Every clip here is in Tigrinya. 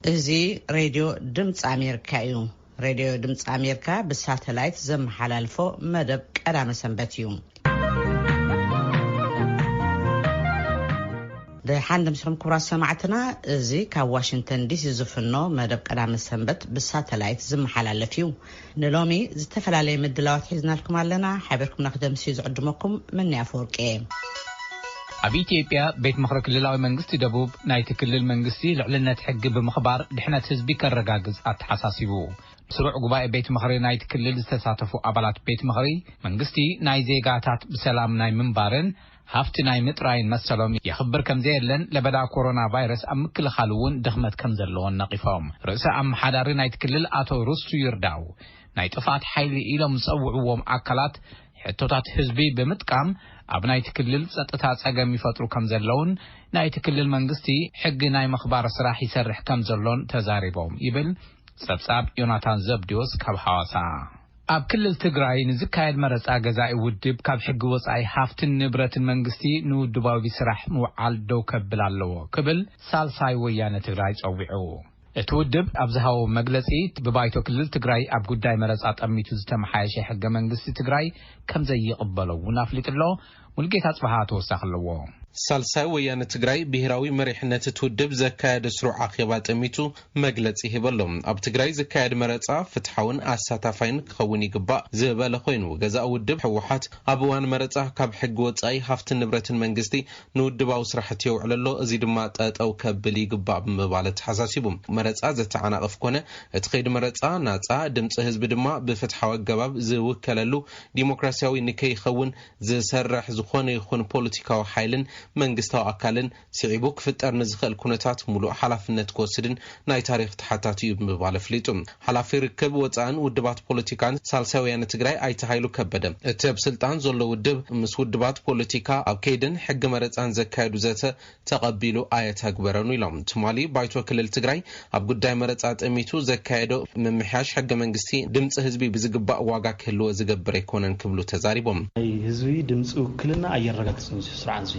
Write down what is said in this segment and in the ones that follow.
ازي راديو دمص امريكا يو راديو دمص امريكا بالساتلايت زم حلالفو مدب قدام سنبتيو ده حندم سرم كبرى سمعتنا ازي كا واشنطن دي سي زفنو مدب قدام سنبت بالساتلايت زم حلالفيو نلومي زتفلالي مدلاوات حيزنا لكم علينا حابركم نخدم سيز عدمكم مني افوركي أبي إثيوبيا بيت مخرج كللاوي منجستي دبوب نايت كل المنجستي لعلنا تحق بمخبار دحنا حزبي كالرجاجز أتحساسيبو بسرعة جباء بيت مخري نايت كل استساتفوا أبلات بيت مخري منجستي ناي زيجاتات بسلام ناي منبارن هافت ناي متراين مسلوم يخبر كم زيلن لبدا كورونا فيروس أم كل خلون دخمت كم زلون نقفهم رئيس أم حداري نايت كل أتو روسو يرداو نايت فات حيلي إلى مسوعوهم أكلات حتوتات حزبي بمتقام أبناي تكلل سطتا صقم يفطرو كم زلون ناي تكلل منغستي حق ناي مخبار سراح يسرح كم زلون تزاريبهم يبل سبساب يوناتان زبديوس كاب حواسا أب كلل تقراي نزكايد مرس أغزاي ودب كاب حق وصاي حافتن نبرة المنغستي نودباو بسراح موعال دو كبلالو كبل سالساي ويانا تقراي صوبعو اتودب ابزهاو مغلصي ببايتو كلل تግራይ اب ጉዳይ መረጽ አጠሚቱ ዝተመሓየሸ ሕገ መንግስቲ ትግራይ ከም ዘይቅበለው ወናፍሊጥሎ ሙልጌታ ጽባሃ ተወሳኽለዎ ሳልሳይ ወያነ ትግራይ ብሔራዊ መሪሕነት ትውድብ ዘካየደ ስሩዕ አኺባ ጠሚቱ መግለጽ ይህበሎም ኣብ ትግራይ ዘካየደ መረጻ ፍትሐውን አሳታፋይን ክኸውን ይግባእ ዝበለ ኮይኑ ገዛ ውድብ ህወሓት ኣብ ዋን መረጻ ካብ ሕጊ ወጻኢ ሃፍትን ንብረትን መንግስቲ ንውድባው ስራሕቲ ይውዕለሎ እዚ ድማ ጠጠው ከብል ይግባእ ብምባለት ሓሳሲቡ መረጻ ዘተዓናቅፍ ኮነ እቲ ኸይድ መረጻ ናጻ ድምጽ ህዝቢ ድማ ብፍትሐዊ አገባብ ዝውከለሉ ዲሞክራሲያዊ ንከይኸውን ዝሰርሕ ዝኾነ ይኹን ፖለቲካዊ ሓይልን መንግስታዊ አካልን ሲዒቡ ክፍጠር ንዝኽእል ኩነታት ሙሉእ ሓላፍነት ክወስድን ናይ ታሪክ ተሓታትዩ ብምባል ፍሊጡ ሓላፊ ርክብ ወፃን ውድባት ፖለቲካን ሳልሳይ ወያነ ትግራይ ኣይተሃይሉ ከበደ እቲ ኣብ ስልጣን ዘሎ ውድብ ምስ ውድባት ፖለቲካ ኣብ ከይድን ሕጊ መረፃን ዘካየዱ ዘተ ተቐቢሉ ኣየተግበረኑ ኢሎም ትማሊ ባይቶ ክልል ትግራይ ኣብ ጉዳይ መረፃ ጠሚቱ ዘካየዶ ምምሕያሽ ሕገ መንግስቲ ድምፂ ህዝቢ ብዝግባእ ዋጋ ክህልዎ ዝገብር ኣይኮነን ክብሉ ተዛሪቦም ህዝቢ ድምፂ ውክልና ኣየረጋግፅን ስርዓት እዚ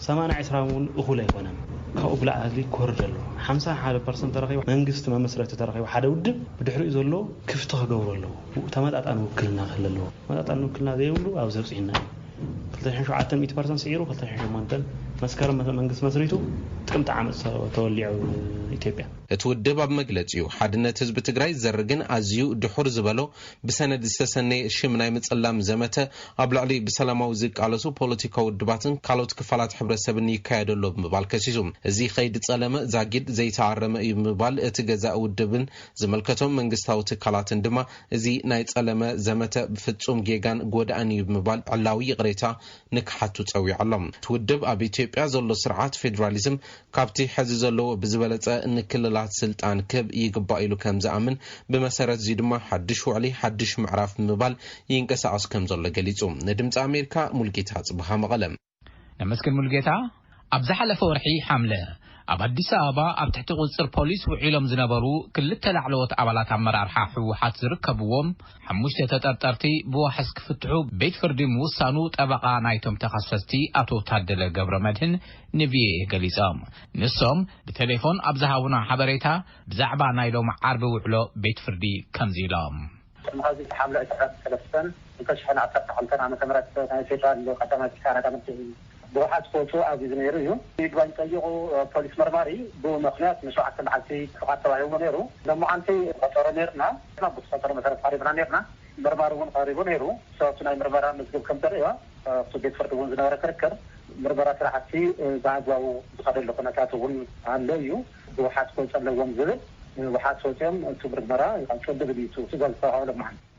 80 እኹል ኣይኮነን ካብ ብላዕሊ ኮርደሎ 51% ተረኺቡ መንግስቲ መመስረት ተረኺቡ ሓደ ውድብ ብድሕሪኡ ዘሎ ክፍቲ ክገብረሎ ተመጣጣን ውክልና ክህልሎ ተመጣጣን ውክልና ዘይብሉ ኣብ ዘብፅሕና 27% ሲሩ 28 መስከረም መንግስት መስሪቱ ጥቅምት ዓመት ተወሊዑ ኢትዮጵያ እትውድብ ኣብ መግለጺኡ ሓድነት ህዝቢ ትግራይ ዘርግን ኣዝዩ ድሑር ዝበሎ ብሰነድ ዝተሰነየ ሽም ናይ ምጽላም ዘመተ ኣብ ላዕሊ ብሰላማዊ ዝቃለሱ ፖለቲካዊ ውድባትን ካልኦት ክፋላት ሕብረተሰብን ይካየደሎ ብምባል ከሲሱ እዚ ኸይድ ጸለመ ዛጊድ ዘይተዓረመ እዩ ብምባል እቲ ገዛእ ውድብን ዝመልከቶም መንግስታዊ ትካላትን ድማ እዚ ናይ ጸለመ ዘመተ ብፍጹም ጌጋን ጎዳእን እዩ ብምባል ዕላዊ ይቕሬታ ንክሓቱ ጸዊዖሎም ትውድብ ኣብ ኢትዮጵያ ዘሎ ስርዓት ፌደራሊዝም ካብቲ ሕዚ ዘለዎ ብዝበለጸ ንክልላት ስልጣን ክብ ይግባእ ኢሉ ከም ዝኣምን ብመሰረት እዚ ድማ ሓድሽ ውዕሊ ሓድሽ ምዕራፍ ምባል ይንቀሳቀስ ከም ዘሎ ገሊጹ ንድምፂ ኣሜሪካ ሙልጌታ ጽባሃ መቐለም ነመስክን ሙልጌታ ኣብ ዝሓለፈ ወርሒ ሓምለ ኣብ አዲስ አበባ ኣብ ትሕቲ ቁጽር ፖሊስ ውዒሎም ዝነበሩ ክልተ ላዕለዎት ኣባላት ኣመራርሓ ህወሓት ዝርከብዎም ሓሙሽተ ተጠርጠርቲ ብዋሕስ ክፍትሑ ቤት ፍርዲ ምውሳኑ ጠበቃ ናይቶም ተኸሰስቲ ኣቶ ታደለ ገብረመድህን ንቪኤ ገሊጾም ንሶም ብቴሌፎን ኣብ ዝሃቡና ሓበሬታ ብዛዕባ ናይ ሎም ዓርቢ ውዕሎ ቤት ፍርዲ ከምዚ ኢሎም مخازن حملة إسعاف فلسطين انتشحن عصر تحلتنا عن ثمرة فيدرال قدامات كانت بواحد فوتو عزيز نيرو يقبل يطيقوا بوليس مرماري بمخنات مشروع التبعاتي فقط توعيو نيرو لما أنتي خطر نيرنا نبص خطر مثلا قريبنا نيرنا مرمارون قريبون نيرو سوتنا مرمارا مزجوب كم دريوا سبيت فردون زنورة كركر مرمارا تراحتي بعدوا بقدر لقناتاتهم عن ليو بواحد فوتو لهم زلد وحات صوتهم تبرد مرا يقول دبليتو تقول فاعل معنا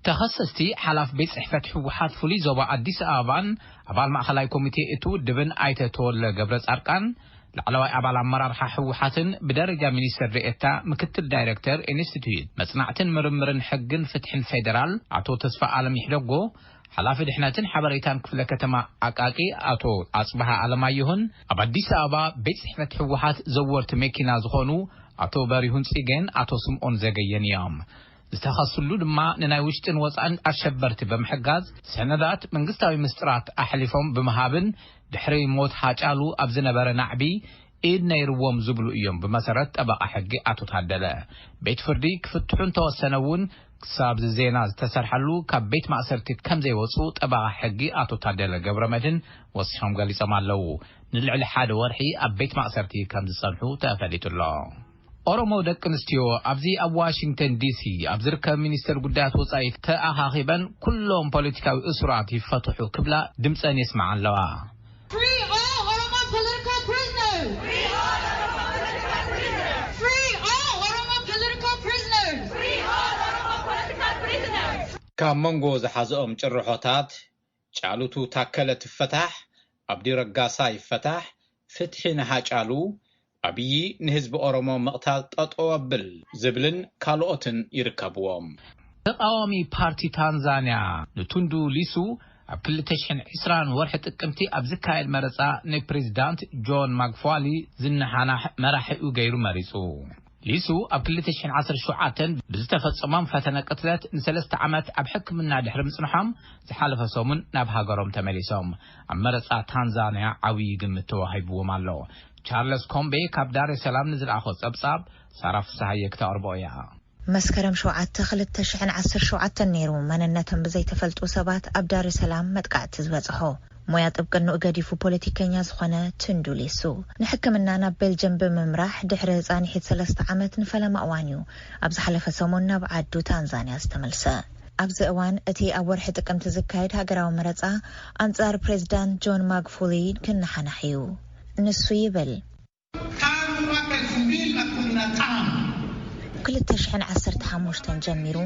تخصصتي حلاف بيت صحفة حوحات فولي زوبا أديس آبان أبال مأخلاي كوميتي اتو دبن آيته تول قبرز أركان لعلوي أبال عمرار حوحاتن بدرجة منيستر رئيتا مكتل دايركتر انستيتويت مصنعتن مرمرن حقن فتحن فيدرال عطو تصفى عالم يحلقو حلاف دحناتن حبريتان كفل كتما أكاكي أتو أصبح عالمايهن أب أديس آبا بيت صحفة حوحات زورت ميكينا زخونو أتو باريهن سيجين أتو سمعون زغيين يام ዝተኸስሉ ድማ ንናይ ውሽጥን ወፃን አሸበርቲ በመሕጋዝ ሰነዳት መንግስታዊ ምስጥራት አሕሊፎም በመሃብን ድሕሪ ሞት ሓጫሉ ኣብ ዝነበረ ናዕቢ ኢድ ነይርዎም ዝብሉ እዮም ብመሰረት ጠበቃ ሕጊ አቶ ታደለ ቤት ፍርዲ ክፍትሑን ተወሰነውን ክሳብ ዜና ዝተሰርሐሉ ካብ ቤት ማእሰርቲ ከም ዘይወፁ ጠበቃ ሕጊ አቶ ታደለ ገብረመድህን ወሲሖም ገሊጾም ኣለው ንልዕሊ ሓደ ወርሒ ኣብ ቤት ማእሰርቲ ከም ዝጸንሑ ተፈሊጡሎ ኦሮሞ ደቂ ኣንስትዮ ኣብዚ ኣብ ዋሽንግተን ዲሲ ኣብ ዝርከብ ሚኒስትር ጉዳያት ወጻኢ ተኣኻኺበን ኩሎም ፖለቲካዊ እስራት ይፈትሑ ክብላ ድምፀን ይስማዕ ኣለዋ ካብ መንጎ ዝሓዘኦም ጭርሖታት ጫሉቱ ታከለ ትፈታሕ ኣብዲ ረጋሳ ይፈታሕ ፍትሒ ንሃጫሉ ኣብይ ንህዝቢ ኦሮሞ መቕታል ጠጠው ኣብል ዝብልን ካልኦትን ይርከብዎም ተቃዋሚ ፓርቲ ታንዛንያ ንቱንዱ ሊሱ ኣብ 2020 ወርሒ ጥቅምቲ ኣብ ዝካየድ መረፃ ንፕሬዝዳንት ጆን ማግፋሊ ዝነሓናሕ መራሒኡ ገይሩ መሪፁ ሊሱ ኣብ 2017 ብዝተፈጸመም ፈተነ ቅትለት ን3 ዓመት ኣብ ሕክምና ድሕሪ ምጽንሖም ዝሓለፈ ሰሙን ናብ ሃገሮም ተመሊሶም ኣብ መረፃ ታንዛንያ ዓብይ ግምት ተዋሂብዎም ኣሎ ቻርልስ ኮምቤ ካብ ዳር ሰላም ንዝለኣኾ ጸብጻብ ሳራፍ ሳህየ ክተቕርቦ እያ መስከረም 7 2017 ነይሩ መንነቶም ብዘይተፈልጡ ሰባት ኣብ ዳር ሰላም መጥቃዕቲ ዝበጽሖ ሞያ ጥብቅኑ ገዲፉ ፖለቲከኛ ዝኾነ ቱንዱ ሊሱ ንሕክምና ናብ ቤልጅየም ብምምራሕ ድሕሪ ጻኒሒት 3 ዓመት ንፈለማ እዋን እዩ ኣብ ዝሓለፈ ሰሙን ናብ ዓዱ ታንዛንያ ዝተመልሰ ኣብዚ እዋን እቲ ኣብ ወርሒ ጥቅምቲ ዝካየድ ሃገራዊ መረፃ ኣንጻር ፕሬዝዳንት ጆን ማግፉሊ ክነሓናሕ እዩ ንሱ ይብል 2015 ጀሚሩ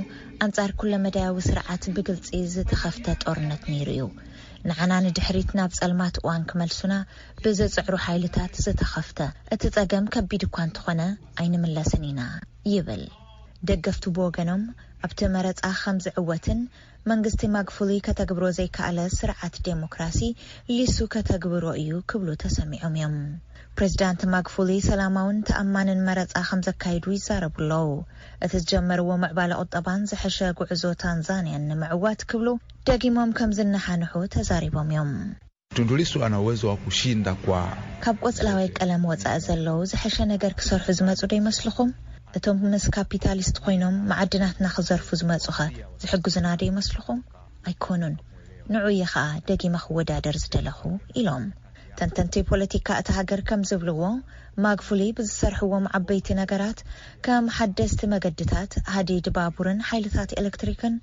ኣንጻር ኩለ መዳያዊ ስርዓት ብግልፂ ዝተኸፍተ ጦርነት ነይሩ እዩ ንዓና ንድሕሪት ናብ ጸልማት እዋን ክመልሱና ብዘጽዕሩ ሓይልታት ዝተኸፍተ እቲ ጸገም ከቢድ እኳ እንተኾነ ኣይንምለስን ኢና ይብል ደገፍቱ ብወገኖም ኣብቲ መረፃ ከም ዝዕወትን መንግስቲ ማግፉሊ ከተግብሮ ዘይከኣለ ስርዓት ዴሞክራሲ ሊሱ ከተግብሮ እዩ ክብሉ ተሰሚዖም እዮም ፕሬዝዳንት ማግፉሊ ሰላማውን ተኣማንን መረፃ ከም ዘካይዱ ይዛረቡለው እቲ ዝጀመርዎ ምዕባለ ቁጠባን ዝሐሸ ጉዕዞ ታንዛንያን ንምዕዋት ክብሉ ደጊሞም ከም ዝነሓንሑ ተዛሪቦም እዮም Tundu Lissu ana uwezo wa kushinda kwa ካብ ቆጽላዊ ቀለም ወጻእ ዘለው ዝሐሸ ነገር ክሰርሑ ዝመጹ ዶ ይመስልኹም እቶም ምስ ካፒታሊስት ኮይኖም ማዕድናትና ክዘርፉ ዝመጹኸ ዝሕግዙና ዶ ይመስልኹም ኣይኮኑን ንዑየ ኸኣ ደጊመ ክወዳደር ዝደለኹ ኢሎም ተንተንቲ ፖለቲካ እቲ ሃገር ከም ዝብልዎ ማግፉሊ ብዝሰርሕዎም ዓበይቲ ነገራት ከም ሓደስቲ መገድታት ሃዲድ ባቡርን ሓይልታት ኤሌክትሪክን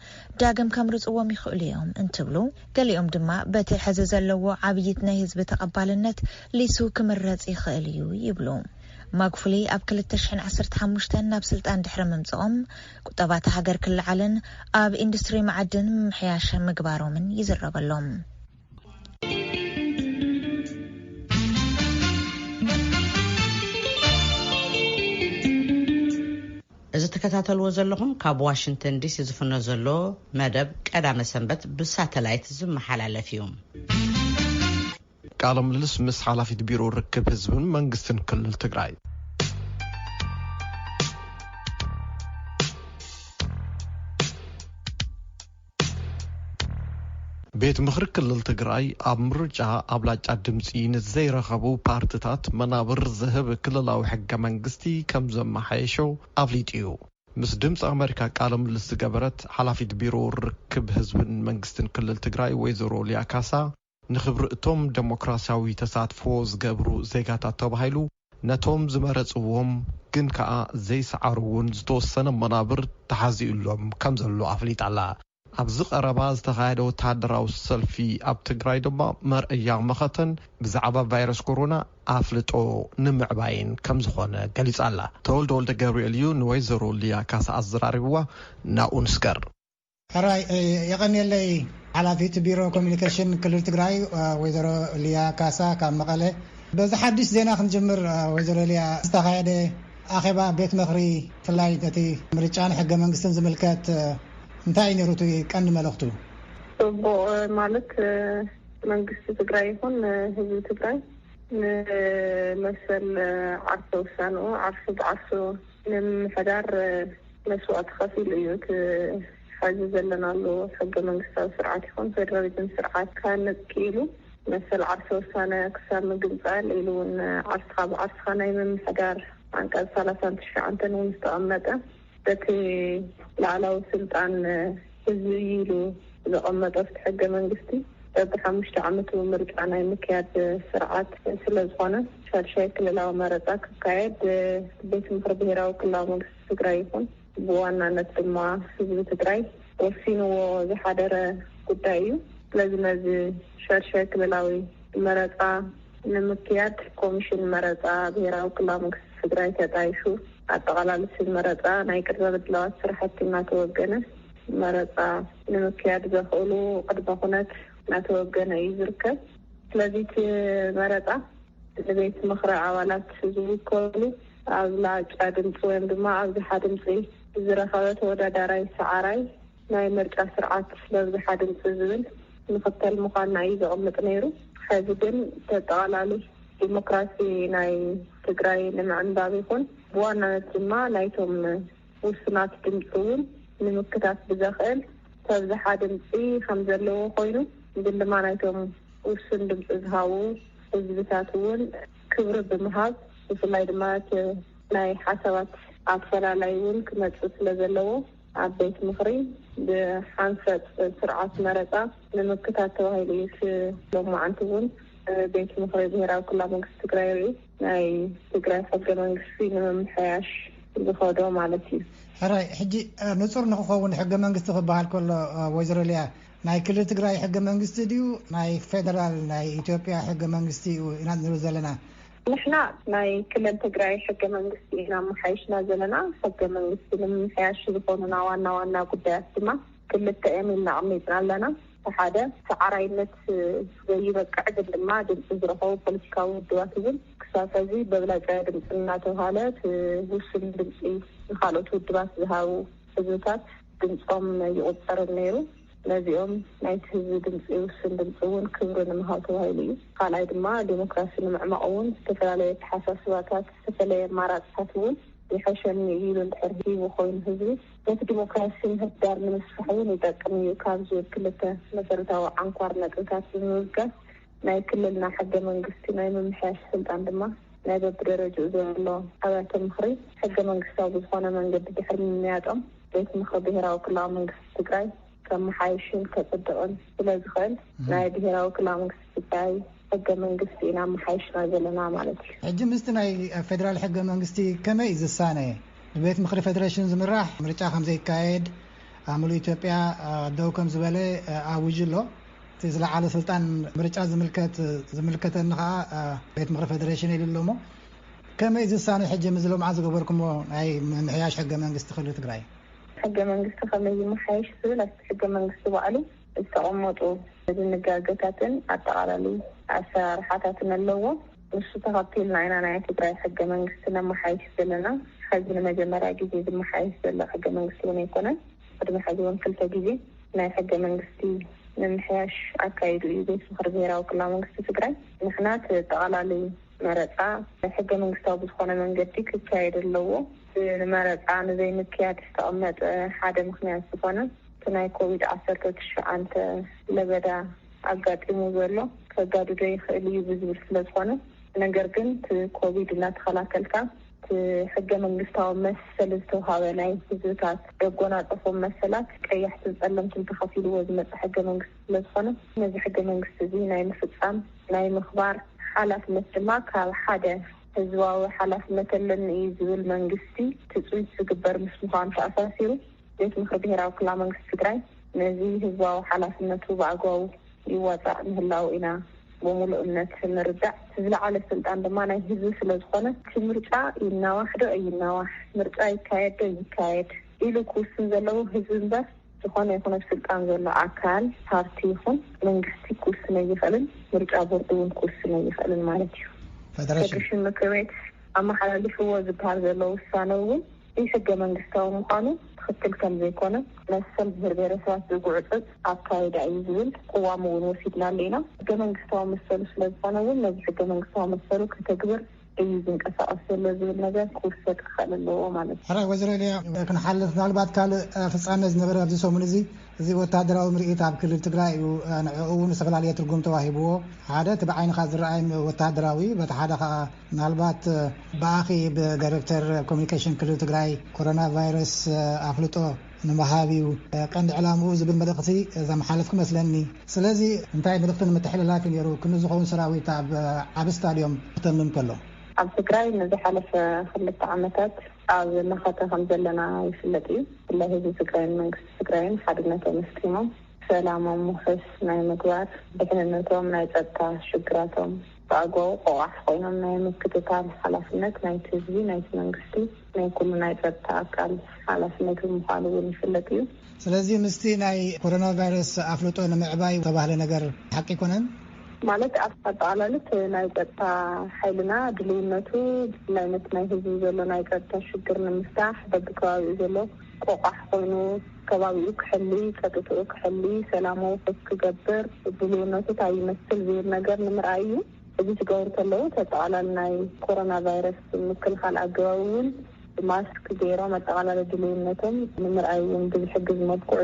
ዳግም ከምርጽዎም ይኽእሉ እዮም እንትብሉ ገሊኦም ድማ በቲ ሕዚ ዘለዎ ዓብይት ናይ ህዝቢ ተቐባልነት ሊሱ ክምረጽ ይኽእል እዩ ይብሉ ማግፉሊ ኣብ 2015 ናብ ስልጣን ድሕሪ ምምጽኦም ቁጠባት ሃገር ክልዓልን ኣብ ኢንዱስትሪ ማዕድን ምሕያሽ ምግባሮምን ይዝረበሎም እዚ ተከታተልዎ ዘለኹም ካብ ዋሽንግተን ዲሲ ዝፍኖ ዘሎ መደብ ቀዳመ ሰንበት ብሳተላይት ዝመሓላለፍ እዩ ቃለ ምልልስ ምስ ሓላፊት ቢሮ ርክብ ህዝብን መንግስትን ክልል ትግራይ ቤት ምክሪ ክልል ትግራይ ኣብ ምርጫ ኣብላጫ ድምፂ ንዘይረኸቡ ፓርቲታት መናብር ዝህብ ክልላዊ ሕገ መንግስቲ ከም ዘመሓየሸው ኣፍሊጥዩ ምስ ድምፂ ኣሜሪካ ቃለ ምልልስ ዝገበረት ሓላፊት ቢሮ ርክብ ህዝብን መንግስትን ክልል ትግራይ ወይዘሮ ሊያ ካሳ ንኽብሪ እቶም ዴሞክራሲያዊ ተሳትፎ ዝገብሩ ዜጋታት ተባሂሉ ነቶም ዝመረጽዎም ግን ከዓ ዘይሰዓሩውን ዝተወሰነ መናብር ተሓዚኡሎም ከም ዘሎ ኣፍሊጣላ ኣብዚ ቀረባ ዝተኻየደ ወተሃደራዊ ሰልፊ ኣብ ትግራይ ድማ መርአያ መኸተን ብዛዕባ ቫይረስ ኮሮና ኣፍልጦ ንምዕባይን ከም ዝኾነ ገሊጻላ ተወልደ ወልደ ገብርኤል እዩ ንወይዘሮ ሊያ ካሳ ኣዘራሪብዋ ናብኡ ንስገር ሕራይ የቐኒለይ ሓላፊት ቢሮ ኮሚኒኬሽን ክልል ትግራይ ወይዘሮ ሊያ ካሳ ካብ መቐለ በዚ ሓድሽ ዜና ክንጅምር ወይዘሮ ሊያ ዝተኻየደ ኣኼባ ቤት ምክሪ ፍላይ እቲ ምርጫን ሕገ መንግስትን ዝምልከት እንታይ ነሩቱ ቀንዲ መልእኽቱ ጽቡቕ ማለት መንግስቲ ትግራይ ይኹን ህዝቢ ትግራይ ንመሰል ዓርሶ ውሳኑ ዓርሶ ብዓርሶ ንምሕዳር መስዋዕት ከፊል እዩ ሓዚ ዘለናሉ ሕገ መንግስታዊ ስርዓት ይኹን ፌደራሊዝም ስርዓት ካነቂሉ مثل عرس وسنة كسر مجمزال إلون عرس خانة من حجار عن كذا 3 عن مستقمته بتي لعلو سلطان تزيلو إذا قمت أفتحق منجستي بخمسة عمته مرجعنا مكياد سرعات سلزخانة شكل لو مرتك كايد بيت مخربيرا وكلها منجست تقريبون بوانا نتما سيزو تقري وفينو زحادر قدايو لازم هذه شكل لو مرتا نمكياد كوميشن مرتا بيرا وكلها منجست تقري تتعيشو أتغلال سيد مرتا نايكرزا بدلوات سرحتنا توقنا مرتا نمكياد بخولو قد بخونات نتوقنا يزركب لذيت مرتا لبيت مخرع عوالات زوي كولو أغلاج عدم صوين دماء أغزي حادم صي زرخوات ودا داراي سعاراي ناي مرجع سرعات لغزي حادم صيزبن نفتل مقالنا عيزة أملك نيرو حازبن تتغلالي ديمقراسي ناي تقراي لمعن بابيكون بوانا نتما نايتهم وسنات دمصون نمكتات بزاخل تبزي حادم صي خمزة لو خوينو باللما نايتهم وسن دمص إزهاو إزبتاتون كبر بمهاب وفلاي دمات ناي حسابات عطفلا لايون كما تسل زلو عبيت مخري بحانسة سرعات مرتا لمكتات توهيلي في لما عنتون بيت مخري بهراو كلها منكس تقرايري ناي تقراي حقا منكس فينا من حياش بخوضو مالتي هراي حجي نصر نخوون حقا منكس تخبها الكل وزر ليها ناي كل تقراي حقا منكس ديو ناي فيدرال ناي إثيوبيا حقا منكس ديو إناد نرزلنا نحنا ناي كل تقراي حقا منكس دينا محايشنا زلنا حقا منكس دينا من حياش بخوضنا وانا قد أسمع كل التأمين نعميتنا لنا فحدا سعراينت زي بقعد لما دم إزرقوا بوليسكاو الدواتهم كسافزي ببلاج عدم سناته هالات وسن دمسي خالوت الدوات ذهاو فزوتات دمسهم يقصر النيرو لازم نايته دمسي وسن دمسون كبرنا مهاتو هايلي قال عيد ما ديمقراسي معمقون استفلالية حساسواتات استفلالية ماراتاتون يحشن يجيلون تحرهي وخوين هزري لكن ديمقراسي هدار من الصحوين يتاكم يكابزو كلتا مسارتاو عنقوار نقلتات الموزقة ناي كلنا حق منقستي ناي ممحاش سلطان دما ناي ببري رجو زي الله حوات المخري حق منقستاو بزخونا من قد بحر من مياتهم بيت مخري بهراو كلها منقست تقراي كم حايشين كتصدقون بلا زخوين ناي بهراو كلها منقست تقراي حق منقستي نام محايشنا زلنا مالتي حجي مستناي فدرال حق منقستي كما إذا السانة البيت مخري فدرالشن زمراح مرجع خمزي كايد عملو إثيوبيا دوكم زبالي عوجلو تزلع على سلطان مرجع زملكت النخاء بيت مخري فدرالشن يللومو كما إذا السانة حجي مزلو معاذ قبركم أي محياش حق منقستي خلو تقراي حق منقستي خمزي محايش سولا حق منقستي وعلي استعمطوا النقاقتاتن أتعالي أسار حاتاتنا اللوة نسو تغطيلنا عنا نايا تقراي حق منقستنا محايش سلنا خزنا مجمرة جديد محايش سلا حق منقستي ونيكونا قد محاجون كلتا جديد نايا حق منقستي نمحياش عكايدو يبيت مخربيرا وكلا منقستي تقراي نحنات تعالي مرتع حق منقستاو بزخونا من قديك كايد اللوة مرتع نزي مكيات استعمت حادة مخنيات سفانا تناي كوفيد 19 لبدا أقاطمو زلو كقادو جاي خيلي بزبر سلسوانا نقر كنت كوفيد لا تخلاكلتا حق منقستاو مسل استوهاوي ناي بزوتات يقونا طفو مسلات كي يحسن تسألم تنتخفيل وزمت حق منقست سلسوانا نزي حق منقست زي ناي مفتسام ناي مخبار حالات مسلما كالحادة هزواوي حالات مثلا يزول منقستي تسويت سقبر مسمخان فأساسيرو بيت مخري بهراو كلها منقست تقراي نزي هزواو حالاتنتو بعقواو يواطع مهلاو إنا بملؤنة نرجع تزلع على السلطان دما ناي هزو سلازخونة مرجع يناواحدو أي يناواح مرجع يكايد إلو كوسن زلو هزون بس ዝኾነ ይኹን ስልጣን ዘሎ አካል ፓርቲ ይኹን መንግስቲ ኩስነ ይፈልም ምርጫ ቦርድ እውን ኩስነ ይፈልም ማለት እዩ ፌደሬሽን ምክር ቤት አማሓላልፍዎ ዝበሃል ዘሎ ውሳነ እውን ህገ መንግስታዊ ምዃኑ ትክክል ከም ዘይኮነ መሰል ብሄረሰባት ዝጉዕፅፅ አካይዳ እዩ ዝብል ቅዋም እውን ወሲድና ኣለና ህገ መንግስታዊ መሰሉ ስለዝኾነ እውን ነዚ ህገ መንግስታዊ መሰሉ ከተግብር ينقص لازم ነገር ኩርሰት خللو ማለት አራ ወዝረሊያ ከነሐልፍ ምናልባት ካል ፍጻሜ ዝነበረ ኣብዚ ሰሙን እዚ ወታደራዊ ምርኢት ኣብ ክልል ትግራይ ንዕኡን ዝተፈላለዩ ትርጉም ተዋሂብዎ ሓደ ተባዓይንኻ ዝረኣይ ወታደራዊ በተሓደ ምናልባት ባኺ ብዳይሬክተር ኮሙኒኬሽን ክልል ትግራይ ኮሮና ቫይረስ ኣፍልጦ ንመሃቢው ቀንዲ ዕላምኡ ዝብል መልእኽቲ ዘመሓለፍኩ መስለኒ ስለዚ እንታይ መልእኽቲ ምትሕልላፍ ነይሩ ክንዝኸውን ሰራዊት ኣብ ስታዲዮም ተምም ከሎ ኣብ ትግራይ ንዝሓለፈ 2 ዓመታት ኣብ ነኸተ ከም ዘለና ይፍለጥ እዩ ብላይ ህዝቢ ትግራይን መንግስቲ ትግራይን ሓድነቶም መስኪሞም ሰላሞም ሙሕስ ናይ ምግባር ድሕንነቶም ናይ ፀጥታ ሽግራቶም በአግባቡ ቆዋሕ ኮይኖም ናይ ምክትታል ሓላፍነት ናይ ህዝቢ ናይ መንግስቲ ናይ ኩሉ ናይ ፀጥታ አካል ሓላፍነት ምዃኑ እውን ይፍለጥ እዩ ስለዚ ምስቲ ናይ ኮሮና ቫይረስ ኣፍልጦ ንምዕባይ ተባህለ ነገር ሓቂ ኮነን ማለት አጣላለት ናይ ፀጥታ ኃይልና ድልውነቱ ናይ ህዝቢ ዘሎ ናይ ፀጥታ ሽግር ንምፍታሕ በብከባቢኡ ዘሎ ቆቋሕ ኮይኑ ከባቢኡ ክሕሊ ፀጥታኡ ክሕሊ ሰላማዊ ክገብር ድልውነቱ ታይ መስል ዝብል ነገር ንምርኣዩ እዚ ትገብር ተለው ተጣላል ናይ ኮሮና ቫይረስ ምክልኻል ኣገባውን ማስክ ገይሮም አጠቃላይ ድልውነቶም ንምርኣዩን ብዝሕግዝ መልክዑ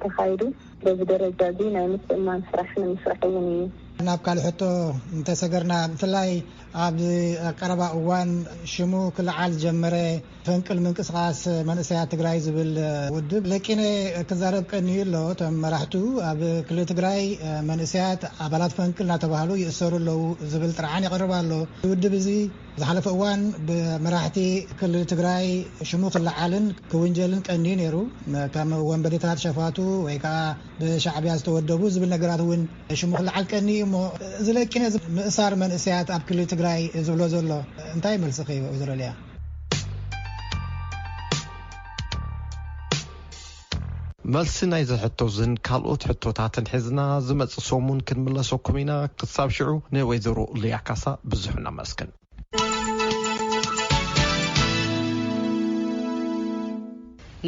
ተኻይዱ በዚ ደረጃ እዚ ናይ ምጥማን ስራሕ ንምስራሕውን እዩ ናብ ካልሕቶ እንተሰገርና ብፍላይ ኣብ ቀረባ እዋን ሽሙ ክልዓል ጀመረ ፈንቅል ምንቅስቃስ መንእሰያት ትግራይ ዝብል ውድብ ለቂነ ክዛረብ ቀኒ ኣሎ ተመራሕቱ ኣብ ክልል ትግራይ መንእሰያት ኣባላት ፈንቅል እናተባህሉ ይእሰሩ ኣለው ዝብል ጥርዓን ይቀርብ ኣሎ ውድብ እዚ ዝሓለፈ እዋን ብመራሕቲ ክልል ትግራይ ሽሙ ክልዓልን ክውንጀልን ቀኒ ነይሩ ከም ወንበዴታት ሸፋቱ ወይ ከዓ ብሻዕብያ ዝተወደቡ ዝብል ነገራት እውን ሽሙ ክልዓል ቀኒ እሞ ዝለቂነ ምእሳር መንእሰያት ኣብ ክልል ትግራይ ዝብሎ ዘሎ እንታይ መልስኺ ወይዘሮልያ መልሲ ናይ ዝሕቶዝን ካልኦት ሕቶታትን ሒዝና ዝመጽእ ሰሙን ክንምለሰኩም ኢና ክሳብ ሽዑ ንወይዘሮ ልያ ካሳ ብዙሕ እናመስግን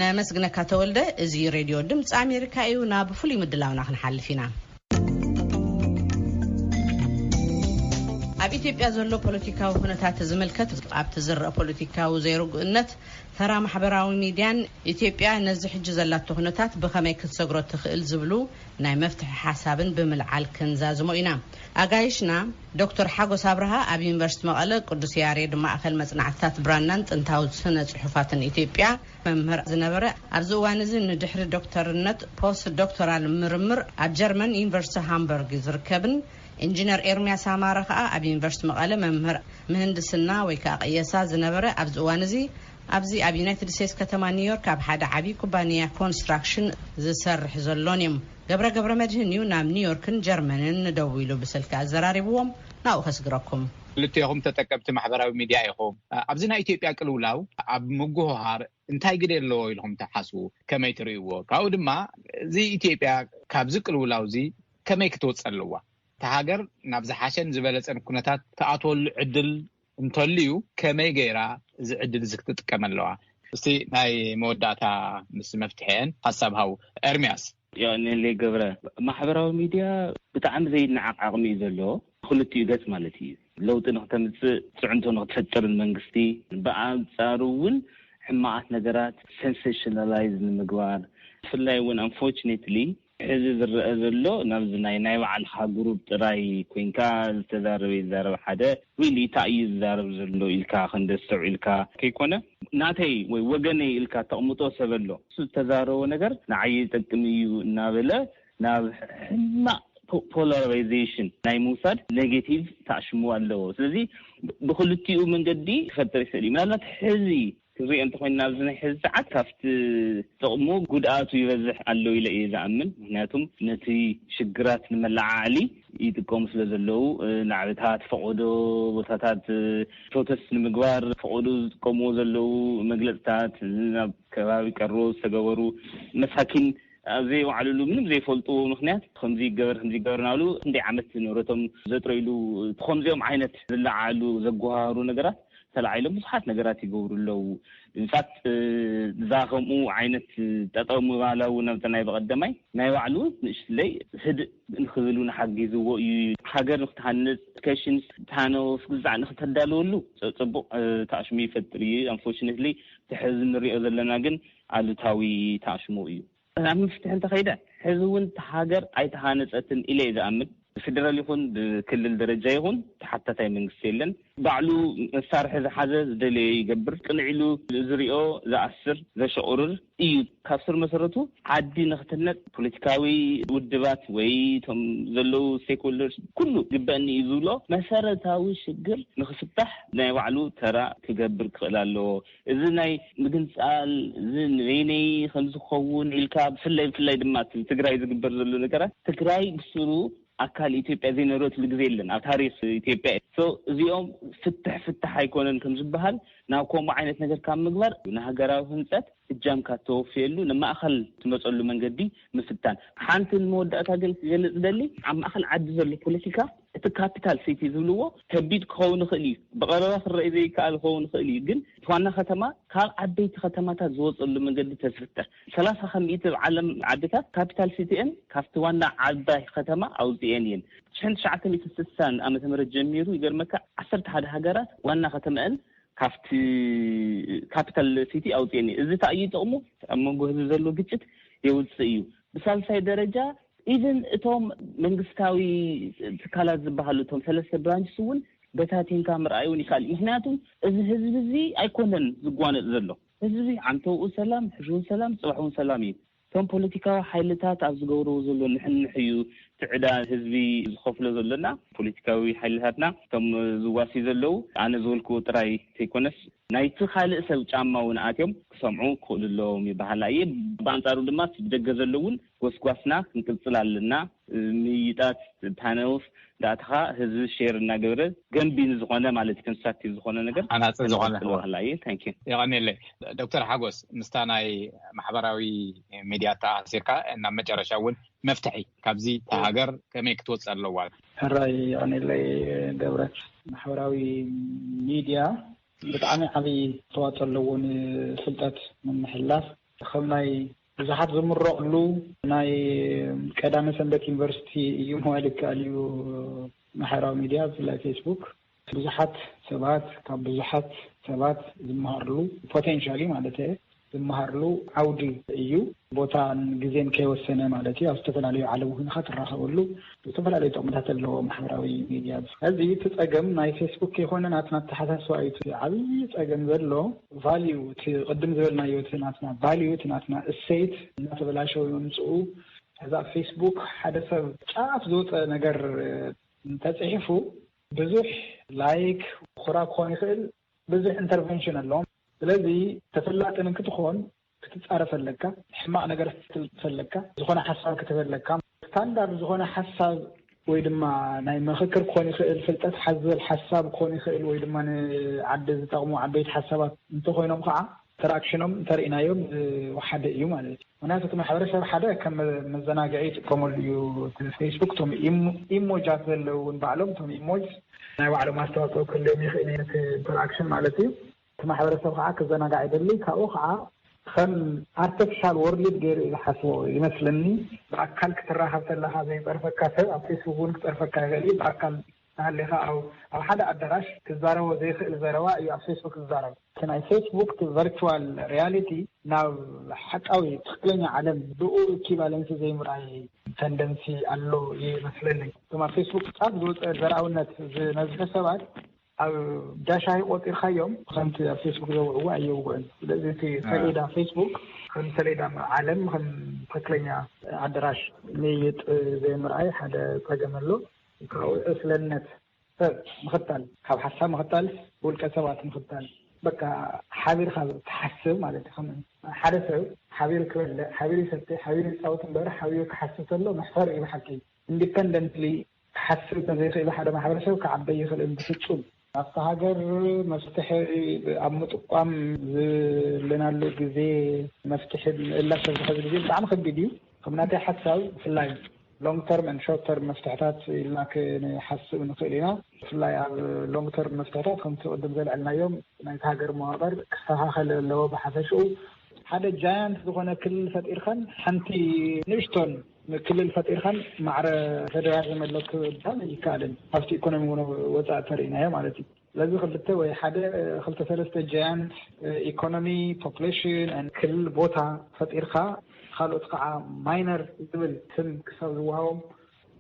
ነመስግነካ ተወልደ እዚ ሬድዮ ድምፂ ኣሜሪካ እዩ ናብ ፍሉይ ምድላውና ክንሓልፍ ኢና ኣብ ኢትዮጵያ ዘሎ ፖለቲካዊ ኩነታት ዝምልከት ኣብቲ ዝረአ ፖለቲካዊ ዘይርጉእነት ተራ ማሕበራዊ ሚድያን ኢትዮጵያ ነዚ ሕጂ ዘላቶ ኩነታት ብኸመይ ክትሰግሮ ትኽእል ዝብሉ ናይ መፍትሒ ሓሳብን ብምልዓል ክንዛዝሞ ኢና ኣጋይሽና ዶክተር ሓጎስ አብርሃ ኣብ ዩኒቨርሲቲ መቐለ ቅዱስ ያሬድ ማእከል መጽናዕትታት ብራናን ጥንታዊ ስነ ጽሑፋትን ኢትዮጵያ መምህር ዝነበረ ኣብዚ እዋን እዚ ንድሕሪ ዶክተርነት ፖስት ዶክተራል ምርምር ኣብ ጀርመን ዩኒቨርሲቲ ሃምበርግ ዝርከብን ኢንጂነር ኤርሚያስ አማረ ከዓ ኣብ ዩኒቨርሲቲ መቐለ መምህር ምህንድስና ወይ ከዓ ቅየሳ ዝነበረ ኣብዚ እዋን እዚ ኣብዚ ኣብ ዩናይትድ ስቴትስ ከተማ ኒውዮርክ ኣብ ሓደ ዓቢ ኩባንያ ኮንስትራክሽን ዝሰርሕ ዘሎን እዮም ገብረ መድህን እዩ ናብ ኒውዮርክን ጀርመንን ደው ኢሉ ብስልክ ኣዘራሪብዎም ናብኡ ከስግረኩም ልትይኹም ተጠቀምቲ ማሕበራዊ ሚድያ ኢኹም ኣብዚ ናይ ኢትዮጵያ ቅልውላው ኣብ ምጉህሃር እንታይ ግደ ኣለዎ ኢልኩም ተሓስቡ ከመይ ትርእይዎ ካብኡ ድማ እዚ ኢትዮጵያ ካብዚ ቅልውላው እዚ ከመይ ክትወፅእ ኣለዋ ተሃገር ናብ ዝሓሸን ዝበለፀን ኩነታት ተኣትወሉ ዕድል እንተልዩ ከመይ ገይራ እዚ ዕድል እዚ ክትጥቀም ኣለዋ እስቲ ናይ መወዳእታ ምስ መፍትሐን ሓሳብ ሃው ኤርሚያስ ያኔ ገብረ ማሕበራዊ ሚድያ ብጣዕሚ ዘይነዓቅ ዓቅሚ እዩ ዘሎ ክልቲኡ ገጽ ማለት እዩ ለውጢ ንክተምጽእ ጽዕንቶ ንክትፈጥር መንግስቲ ብኣንጻሩ እውን ሕማዓት ነገራት ሴንሴሽናላይዝ ንምግባር ብፍላይ እውን አንፎርቹኔትሊ እዚ ዝረአ ዘሎ ናብዚ ናይ ባዕልኻ ግሩፕ ጥራይ ኮይንካ ዝተዛረበ ይዛረብ ሓደ ሪሊ ታዩ ዝዛረብ ዘሎ ኢልካ ክንደስተው ኢልካ ከይኮነ ናተይ ወይ ወገነይ ኢልካ ተቕምጦ ሰበሎ ዝተዛረበ ነገር ንዓይ ይጠቅም እዩ እናበለ ናብ ሕማቅ ፖላራይዜሽን ናይ ሙሳድ ኔጌቲቭ ታሽሙ ኣለዎ ስለዚ ብክልቲኡ መንገዲ ክፈጥር ይኽእል እዩ ምናልባት ሕዚ ሪእ እንተኮይና ኣብዚ ናይ ሕዚ ሰዓት ካብቲ ጥቕሙ ጉድኣቱ ይበዝሕ ኣሎ ኢለ እየ ዝኣምን ምክንያቱም ነቲ ሽግራት ንመላዓሊ ይጥቀሙ ስለ ዘለው ላዕብታት ፈቆዶ ቦታታት ፕሮቴስት ንምግባር ፈቆዶ ዝጥቀሙ ዘለው መግለጽታት ናብ ከባቢ ቀሮ ዝተገበሩ መሳኪን ኣብዚ ዋዕሉሉ ምንም ዘይፈልጡ ምክንያት ከምዚ ገበር ናብሉ እንደ ዓመት ንረቶም ዘጥረይሉ ከምዚኦም ዓይነት ዝለዓሉ ዘጓሃሩ ነገራት ተላዓይሎም ብዙሓት ነገራት ይገብሩ ኣለው እንፋት ዛኸምኡ ዓይነት ጠጠው ምባላው ነብተ ናይ በቀደማይ ናይ ባዕሉ ንእሽትለይ ህድእ ንክብሉ ንሓጊዝዎ እዩ ሃገር ንክትሃንጽ education ታኖስ ግዛዕ ንክትዳለወሉ ጽቡቕ ታሽሚ ይፈጥር እዩ unfortunately ተሕዝ ንሪኦ ዘለና ግን አሉታዊ ታሽሙ እዩ ኣብ ምፍትሕ እንተኸይደ ሕዝውን ሃገር ኣይተሃነጸትን ኢለ ዝኣምን ፌደራል ይኹን ብክልል ደረጃ ይኹን ተሓታታይ መንግስቲ የለን ባዕሉ መሳርሒ ዝሓዘ ዝደለየ ይገብር ቅንዒሉ ዝሪኦ ዝኣስር ዘሸቁርር እዩ ካብ ስር መሰረቱ ዓዲ ንኽትነጥ ፖለቲካዊ ውድባት ወይ ቶም ዘለው ስቴክሆልደርስ ኩሉ ግበአኒ እዩ ዝብሎ መሰረታዊ ሽግር ንኽፍታሕ ናይ ባዕሉ ተራ ክገብር ክኽእል ኣለዎ እዚ ናይ ምግንፃል እዚ ንበይነይ ከም ዝኸውን ኢልካ ብፍላይ ድማ ትግራይ ዝግበር ዘሎ ነገራት ትግራይ ብስሩ አካል ኢትዮጵያ ዘይነሮት ልግዜ የለን ኣብ ታሪኽ ኢትዮጵያ እዚኦም ፍትሕ ኣይኮነን ከም ዝበሃል ናብ ከምኡ ዓይነት ነገር ካብ ምግባር ንሃገራዊ ህንፀት እጃም ካተወፍየሉ ንማእኸል ትመፀሉ መንገዲ ምፍታን ሓንቲ መወዳእታ ግን ክገልጽ ደሊ ኣብ ማእኸል ዓዲ ዘሎ ፖለቲካ እቲ ካፒታል ሲቲ ዝብልዎ ከቢድ ክኸውን ይኽእል እዩ ብቐረባ ክረአይ ዘይከኣል ክኸውን ይኽእል እዩ ግን ዋና ከተማ ካብ ዓበይቲ ከተማታት ዝወፀሉ መንገዲ ተስፍትሕ 30 ከሚኢቲ ዓለም ዓድታት ካፒታል ሲቲን ካብቲ ዋና ዓባይ ከተማ ኣውፅአን እየን 1960 ዓመተ ምህረት ጀሚሩ ይገርመካ 11 ሃገራት ዋና ከተማን ካፍቲ ካፒታል ሲቲ ኣውፅአን እዚ ታእይ ጥቕሙ ኣብ መንጎ ህዝቢ ዘሎ ግጭት የውፅእ እዩ ብሳልሳይ ደረጃ ኢቨን እቶም መንግስታዊ ትካላት ዝበሃሉ እቶም ሰለስተ ብራንችስ እውን በታቲንካ ምርኣዩን ይካል ምክንያቱም እዚ ህዝቢ እዚ ኣይኮነን ዝጓነፅ ዘሎ ህዝቢ ዓንተውኡ ሰላም ሕሹን ሰላም ጽባሑን ሰላም እዩ እቶም ፖለቲካዊ ሓይልታት ኣብ ዝገብርዎ ዘሎ ንሕንሕ እዩ ትዕዳ ህዝቢ ዝኸፍሎ ዘለና ፖለቲካዊ ሓይልታትና እቶም ዝዋሲ ዘለው ኣነ ዝወልክዎ ጥራይ ዘይኮነስ ናይቲ ካልእ ሰብ ጫማ እውን ኣትዮም ክሰምዑ ክእልሎም ይበሃል እየ በኣንጻሩ ድማ ብደገ ዘለውን ጎስጓስና ክንቅፅል ኣለና ምይጣት ፓነልስ ዳትኻ ህዝቢ ሼር እናገብረ ገንቢ ዝኾነ ማለት ኮንስትራክቲቭ ዝኾነ ነገር ኣናጽ ዝኾነ ወላሂ ታንኪ ይቀኒለ ዶክተር ሓጎስ ምስታ ናይ ማሕበራዊ ሚድያ ተኣሲርካ እና መጨረሻ እውን መፍትሒ ካብዚ ሃገር ከመይ ክትወጽእ ኣለዋ ሕራይ ይቀኒለ ገብረት ማሕበራዊ ሚድያ ብጣዕሚ ዓብይ ተዋፅኦ ኣለዎን ፍልጠት ምምሕላፍ ከም ናይ ብዙሓት ዝምረቕሉ ናይ ቀዳመ ሰንበት ዩኒቨርሲቲ እዩ ምባል ይከኣል እዩ ማሕበራዊ ሚድያ ብፍላይ ፌስቡክ ብዙሓት ሰባት ካብ ብዙሓት ሰባት ዝመሃርሉ ፖቴንሻሊ ማለት እዩ ዝመሃርሉ ዓውዲ እዩ ቦታን ግዜን ከይወሰነ ማለት እዩ ኣብ ዝተፈላለዩ ዓለም ኮይንካ ትራኸበሉ ዝተፈላለዩ ጥቕምታት ኣለዎ ማሕበራዊ ሚድያ እዚ ትፀገም ናይ ፌስቡክ ይኮነ ናትና ተሓሳስባ እዩ ዓብይ ፀገም ዘሎ ቫልዩ ቅድም ዝበልናዮ ናትና ቫልዩ ናትና እሴት እናተበላሸው ይምፅኡ እዛ ፌስቡክ ሓደ ሰብ ጫፍ ዝወፀ ነገር እንተፅሒፉ ብዙሕ ላይክ ኩራ ክኾን ይኽእል ብዙሕ ኢንተርቬንሽን ኣለዎም ስለዚ ተፈላጥን ክትኾን ክትፃረፈለካ ሕማቅ ነገር ክትፈለካ ዝኾነ ሓሳብ ክትፈለካ ስታንዳርድ ዝኾነ ሓሳብ ወይ ድማ ናይ ምክክር ክኾን ይኽእል ፍልጠት ሓዘል ሓሳብ ክኾን ይኽእል ወይ ድማ ንዓዲ ዝጠቕሙ ዓበይቲ ሓሳባት እንተኮይኖም ከዓ ኢንተራክሽኖም እንተርኢናዮም ሓደ እዩ ማለት እዩ ምክንያቱ እቲ ማሕበረሰብ ሓደ ከም መዘናግዒ ይጥቀመሉ እዩ ፌስቡክ ቶም ኢሞጃት ዘለው ባዕሎም ቶም ኢሞጅ ናይ ባዕሎም ኣስተዋፅኦ ክህልዮም ይኽእል ዓይነት ኢንተራክሽን ማለት እዩ ማሕበረሰብ ከዓ ክዘናጋዕ ይደሊ ካብኡ ከዓ ከም ኣርቲፊሻል ወርልድ ገይሩ ዝሓስቦ ይመስለኒ ብኣካል ክትራኸብ ከለካ ዘይፀርፈካ ሰብ ኣብ ፌስቡክ እውን ክፀርፈካ ይኽእል እዩ ብኣካል ሃሌኻ ኣብ ሓደ ኣዳራሽ ክዛረቦ ዘይኽእል ዘረባ እዩ ኣብ ፌስቡክ ዝዛረብ እቲ ናይ ፌስቡክ ቨርቹዋል ሪያሊቲ ናብ ሓቃዊ ትክክለኛ ዓለም ብኡ ኢኩቫለንሲ ዘይምርኣይ ተንደንሲ ኣሎ ይመስለኒ እቶም ኣብ ፌስቡክ ጫፍ ዝወፀ ዘርኣውነት ዝነዝሐ ሰባት ኣብ ዳሻይ ቆጢርካዮም ከምቲ ኣብ ፌስቡክ ዘውዕዋ ኣይውዕን ስለዚ እቲ ሰሌዳ ፌስቡክ ከም ሰሌዳ ዓለም ከም ትክክለኛ ኣዳራሽ ንይጥ ዘይምርኣይ ሓደ ፀገም ኣሎ ካብኡ እስለነት ሰብ ምኽታል ካብ ሓሳብ ምኽታል ውልቀ ሰባት ምኽታል በቃ ሓቢርካ ትሓስብ ማለት እዩ ሓደ ሰብ ሓቢሩ ክበልዕ ሓቢሩ ይሰትይ ሓቢሩ ይፃወት እምበር ሓቢሩ ክሓስብ ከሎ መሕፈር እዩ ብሓቂ ኢንዲፐንደንትሊ ክሓስብ ተዘይኽእል ሓደ ማሕበረሰብ ክዓበይ ይኽእል ብፍፁም ኣብቲ ሃገር መፍትሒ ኣብ ምጥቋም ዝለናሉ ግዜ መፍትሒ ምእላፍ ዝሕዝ ግዜ ብጣዕሚ ከቢድ እዩ ከም ናተይ ሓሳብ ብፍላይ ሎንግ ተርም ን ሾርት ተርም መፍትሕታት ኢልና ክንሓስብ ንኽእል ኢና ብፍላይ ኣብ ሎንግ ተርም መፍትሕታት ከምቲ ቅድም ዘልዕልናዮም ናይቲ ሃገር መዋቕር ክስተኻኸል ኣለዎ ብሓፈሽኡ ሓደ ጃያንት ዝኾነ ክልል ፈጢርካን ሓንቲ ንእሽቶን ክልል ፈጢርካን ማዕረ ፌደራል ዘመለክ ብጣዕሚ ይካልን ኣብቲ ኢኮኖሚ ወፃእ ተርእናዮ ማለት እዩ ለዚ ክልተ ወይ ሓደ ክልተ ሰለስተ ጃያንት ኢኮኖሚ ፖፑሌሽን ክልል ቦታ ፈጢርካ ካልኦት ከዓ ማይነር ዝብል ስም ክሳብ ዝወሃቦም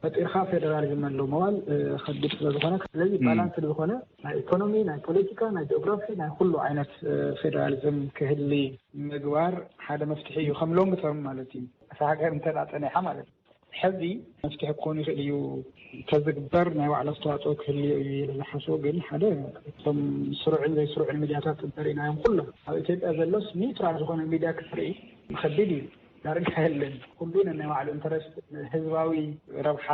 ፈጢርካ ፌደራሊዝም ኣሎ መዋል ከቢድ ስለዝኾነ ስለዚ ባላንስ ዝኾነ ናይ ኢኮኖሚ ናይ ፖለቲካ ናይ ጂኦግራፊ ናይ ኩሉ ዓይነት ፌደራሊዝም ክህሊ ምግባር ሓደ መፍትሒ እዩ ከም ሎንግ ተርም ማለት እዩ ሃገር እንተዳጠነሓ ማለት ሕዚ መፍትሒ ክኾኑ ይኽእል እዩ ተዝግበር ናይ ባዕሉ ኣስተዋፅኦ ክህልዮ እዩ ዝሓስቦ ግን ሓደ እቶም ስሩዕን ዘይስሩዕን ሚድያታት እንተሪእናዮም ኩሎም ኣብ ኢትዮጵያ ዘሎስ ኒውትራል ዝኾነ ሚድያ ክትርኢ ከቢድ እዩ ዳርጋ የለን ኩሉን ናይ ባዕሉ ኢንተረስት ህዝባዊ ረብሓ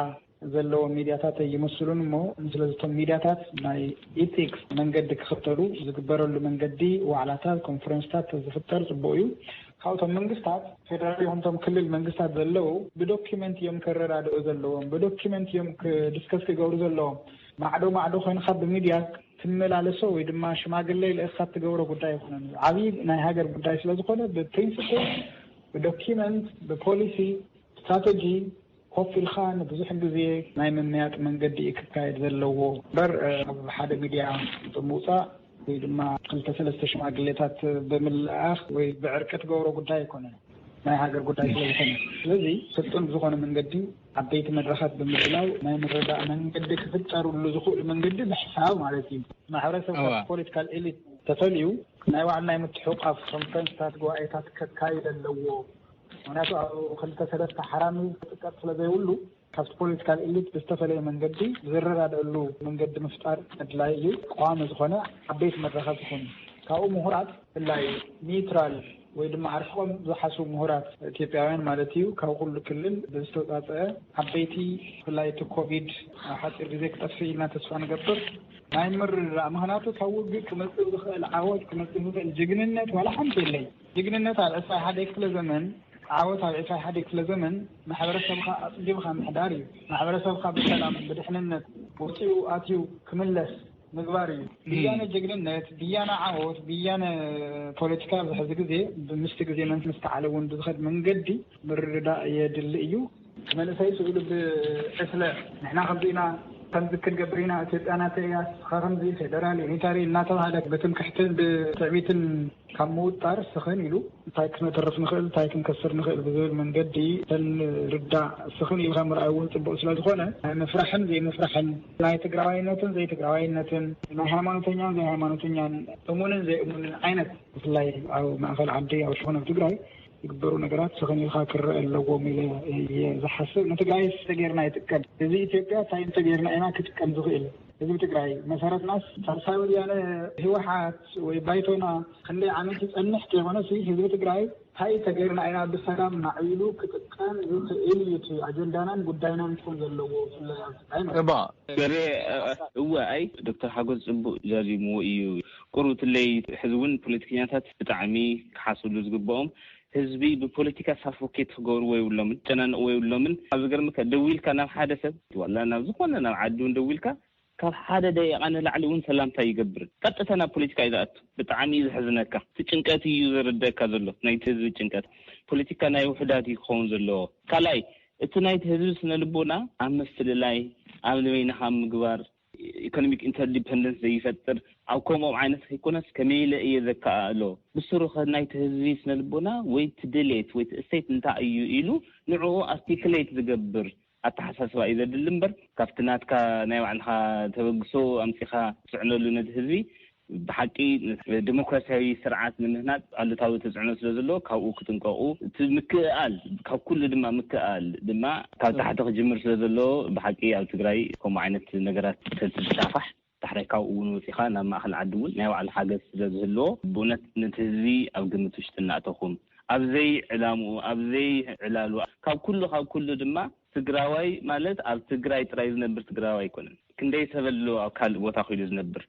ዘለዎም ሚድያታት ይመስሉን እሞ ስለዚቶም ሚድያታት ናይ ኢቲክስ መንገዲ ክኽተሉ ዝግበረሉ መንገዲ ዋዕላታት ኮንፈረንስታት ዝፍጠር ጽቡቅ እዩ ካብቶም መንግስታት ፌደራል ይኹንቶም ክልል መንግስታት ዘለው ብዶኪመንት እዮም ከረዳድኡ ዘለዎም ብዶኪመንት እዮም ዲስከስ ክገብሩ ዘለዎም ማዕዶ ኮይንካ ብሚድያ ትመላለሶ ወይ ድማ ሽማግለይ ለእካ ትገብሮ ጉዳይ ይኹነን ዓብይ ናይ ሃገር ጉዳይ ስለዝኾነ ብፕሪንሲፕል ብዶኪመንት ብፖሊሲ ስትራቴጂ ኮፍ ኢልካ ንብዙሕ ግዜ ናይ ምምያጥ መንገዲ ክካየድ ዘለዎ በር ኣብ ሓደ ሚድያ ምውፃእ ወይ ድማ ክልተ ሰለስተ ሽማግሌታት ብምልኣኽ ወይ ብዕርቀ ትገብሮ ጉዳይ ኣይኮነን ናይ ሃገር ጉዳይ ስለዝኾነ ስለዚ ፍጡን ዝኾነ መንገዲ ዓበይቲ መድረኻት ብምድላው ናይ ምርዳእ መንገዲ ክፍጠሩሉ ዝኽእሉ መንገዲ ብሕሳብ ማለት እዩ ማሕበረሰብ ፖለቲካል ኤሊት ተፈልዩ ናይ ባዕሉ ናይ ምትሕቑቃፍ ኮንፈረንስታት ጉባኤታት ከካይድ ኣለዎ ምክንያቱ ኣብ ክልተ ሰለስተ ሓራሚ ጥቀት ስለዘይብሉ ካብቲ ፖለቲካል ኤሊት ብዝተፈለየ መንገዲ ዝረዳድአሉ መንገዲ ምፍጣር ኣድላይ እዩ ቋሚ ዝኾነ ዓበይቲ መድረኻት ዝኾኑ ካብኡ ምሁራት ብላይ ኒውትራል ወይ ድማ ዓርፎም ዝሓስቡ ምሁራት ኢትዮጵያውያን ማለት እዩ ካብ ኩሉ ክልል ብዝተወፃፀአ ዓበይቲ ብላይ እቲ ኮቪድ ሓፂር ግዜ ክጠፍእ ኢልና ተስፋ ንገብር ናይ ምርዳእ ምክንያቱ ካብ ውግእ ክመፅእ ዝኽእል ዓወት ክመፅእ ዝኽእል ጅግንነት ዋላ ሓንቲ የለይ ጅግንነት ኣብ 21 ክፍለ ዘመን ዓወት ኣብ 21 ክፍለ ዘመን ማሕበረሰብካ ኣፅቢብካ ምሕዳር እዩ ማሕበረሰብካ ብሰላም ብድሕንነት ወፂኡ ኣትዩ ክምለስ ምግባር እዩ ብያነ ጅግንነት ብያነ ዓወት ብያነ ፖለቲካ ብሕዚ ግዜ ብምስቲ ግዜ መንግስቲ ዓለ እውን ብዝኸድ መንገዲ ምርዳእ የድሊ እዩ መንእሰይ ስእሉ ብዕስለ ንሕና ከምዚና ከምዚ ክንገብር ኢትዮጵያና ተያስ ከምዚ ፌደራል ዩኒታሪ እናተባህለ ብትምክሕትን ብትዕቢትን ካብ ምውጣር ስኽን ኢሉ እንታይ ክነተርፍ ንኽእል እንታይ ክንከስር ንኽእል ብዝብል መንገዲ ተንርዳእ ስኽን ኢልካ ምርኣይ እውን ፅቡቅ ስለዝኾነ ምፍራሕን ዘይምፍራሕን ናይ ትግራዋይነትን ዘይትግራዋይነትን ናይ ሃይማኖተኛን ዘይሃይማኖተኛን እሙንን ዘይእሙንን ዓይነት ብፍላይ ኣብ ማእኸል ዓዲ ኣብ ሽኾነ ትግራይ ይግበሩ ነገራት ስኽን ኢልካ ክረአ ኣለዎም ኢለ ዝሓስብ ንትግራይ ተገይርና ይጥቀም እዚ ኢትዮጵያ እንታይ ተገይርና ኢና ክትጥቀም ዝኽእል ህዝቢ ትግራይ መሰረትናስ ሳልሳይ ወያነ ህወሓት ወይ ባይቶና ክንደይ ዓመት ይፀንሕ ከይኾነሲ ህዝቢ ትግራይ እንታይ ተገይርና ኢና ብሰላም ናዕብሉ ክጥቀም ዝኽእል እዩ ኣጀንዳናን ጉዳይናን ክኾን ዘለዎ አይ ዶክተር ሓጎስ ፅቡቅ ዛዚምዎ እዩ ቁሩትለይ ሕዚ እውን ፖለቲከኛታት ብጣዕሚ ክሓስሉ ዝግብኦም ህዝቢ ብፖለቲካ ሳፎኬት ክገብርዎ የብሎምን ጨናንቅዎ የብሎምን ኣብ ዝገርምከ ደዊልካ ናብ ሓደ ሰብ ዋላ ናብ ዝኾነ ናብ ዓዲ እውን ደዊልካ ካብ ሓደ ደቂቃ ንላዕሊ እውን ሰላምታ ይገብር ቀጥታ ናብ ፖለቲካ ይዛኣቱ ብጣዕሚ ዝሕዝነካ ጭንቀት እዩ ዝርደካ ዘሎ ናይቲ ህዝቢ ጭንቀት ፖለቲካ ናይ ውሕዳት ይኸውን ዘለዎ ካልኣይ እቲ ናይቲ ህዝቢ ስነልቦና ኣብ ምፍልላይ ኣብ ንበይንኻ ምግባር ኢኮኖሚክ ኢንተርዲፐንደንስ ዘይፈጥር ኣብ ከምኦም ዓይነት ኢኮኖስ ከመይለ እየ ዘከኣሎ ብስሩኸ ናይቲ ህዝቢ ስነልቦና ወይ ትድሌት ወይ ትእሰት እንታይ እዩ ኢሉ ንዕኡ ኣርቲክሌት ዝገብር ኣተሓሳስባ እዩ ዘድሊ እምበር ካብቲ ናትካ ናይ ባዕልኻ ተበግሶ ኣምፂኻ ትፅዕነሉ ነቲ ህዝቢ ብሓቂ ዲሞክራሲያዊ ስርዓት ንምህናፅ ኣሉታዊ ተፅዕኖ ስለ ዘለዎ ካብኡ ክትንቀቑ እቲ ምክኣል ካብ ኩሉ ድማ ምክኣል ድማ ካብ ታሕቲ ክጅምር ስለ ዘለዎ ብሓቂ ኣብ ትግራይ ከምኡ ዓይነት ነገራት ተስፋሕ ታሕራይካው እውን ወፂኻ ናብ ማእኸል ዓዲ እውን ናይ ባዕሉ ሓገዝ ስለ ዝህልዎ ብእውነት ነቲ ህዝቢ ኣብ ግምት ውሽጢ እናእተኹም ኣብዘይ ዕላምኡ ኣብዘይ ዕላሉ ካብ ኩሉ ድማ ትግራዋይ ማለት ኣብ ትግራይ ጥራይ ዝነብር ትግራዋይ ኣይኮነን ክንደይ ሰበሉ ኣብ ካልእ ቦታ ኺሉ ዝነብር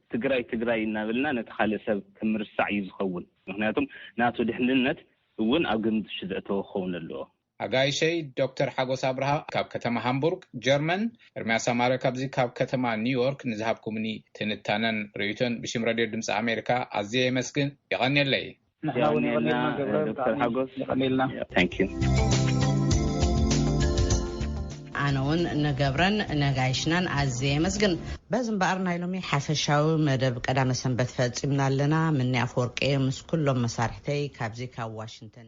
ትግራይ እናበልና ነቲ ካልእ ሰብ ከምርሳዕ እዩ ዝኸውን ምክንያቱም ናቱ ድሕንነት እውን ኣብ ግምት ውሽጢ ዘእተዎ ክኸውን ኣለዎ ኣጋይሸይ ዶክተር ሓጎስ አብርሃ ካብ ከተማ ሃምቡርግ ጀርመን ኤርምያስ ኣማረ ካብዚ ካብ ከተማ ኒውዮርክ ንዝሃብኩምኒ ትንታነን ርኢቶን ብሽም ሬድዮ ድምፂ ኣሜሪካ ኣዝየ የመስግን ይቐኒየለይ نحن ونقلنا دكتور حقوس يقلنا ثانك يو أنا ون نجبرن نجايشنا عزيز مسجن بس بقرنا يلومي حفشاو مدب قدام سنبت فاتس من لنا من أفورك مس كلهم مسارحتي كابزي كواشنطن